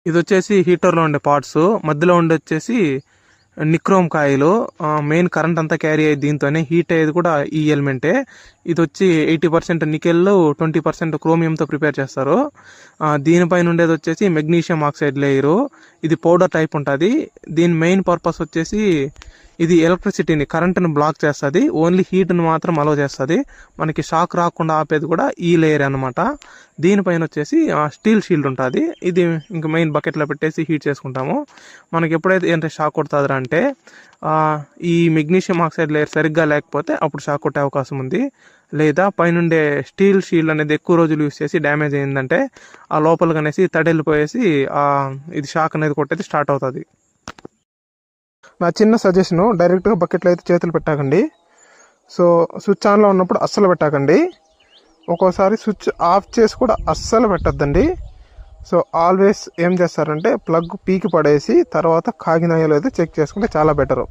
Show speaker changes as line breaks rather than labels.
ఇది వచ్చేసి హీటర్లో ఉండే పార్ట్స్, మధ్యలో ఉండే వచ్చేసి నిక్రోమ్ కాయిలు. మెయిన్ కరెంట్ అంతా క్యారీ అయ్యేది దీంతోనే, హీట్ అయ్యేది కూడా ఈ ఎలిమెంటే. ఇది వచ్చి 80% నికెల్, 20% క్రోమియంతో ప్రిపేర్ చేస్తారు. దీనిపైన ఉండేది వచ్చేసి మెగ్నీషియం ఆక్సైడ్ లేయరు. ఇది పౌడర్ టైప్ ఉంటుంది. దీని మెయిన్ పర్పస్ వచ్చేసి ఇది ఎలక్ట్రిసిటీని, కరెంట్ని బ్లాక్ చేస్తుంది, ఓన్లీ హీట్ని మాత్రం అలో చేస్తుంది. మనకి షాక్ రాకుండా ఆపేది కూడా ఈ లేయర్ అనమాట. దీనిపైన వచ్చేసి స్టీల్ షీల్డ్ ఉంటుంది. ఇది ఇంకా మెయిన్ బకెట్లో పెట్టేసి హీట్ చేసుకుంటాము. మనకి ఎప్పుడైతే ఏంటంటే షాక్ కొడుతుంది అంటే ఈ మెగ్నీషియం ఆక్సైడ్ లేయర్ సరిగ్గా లేకపోతే అప్పుడు షాక్ కొట్టే అవకాశం ఉంది. లేదా పైనుండే స్టీల్ షీల్డ్ అనేది ఎక్కువ రోజులు యూస్ చేసి డ్యామేజ్ అయిందంటే ఆ లోపలికనేసి తడెళ్ళిపోయేసి ఇది షాక్ అనేది కొట్టేది స్టార్ట్ అవుతుంది. నా చిన్న సజెషను, డైరెక్ట్గా బకెట్లో అయితే చేతులు పెట్టకండి. సో స్విచ్ ఆన్లో ఉన్నప్పుడు అస్సలు పెట్టకండి. ఒక్కోసారి స్విచ్ ఆఫ్ చేసి కూడా అస్సలు పెట్టద్దండి. సో ఆల్వేస్ ఏం చేస్తారంటే ప్లగ్ పీకి పడేసి తర్వాత కాగినాయో లేదో చెక్ చేసుకుంటే చాలా బెటరు.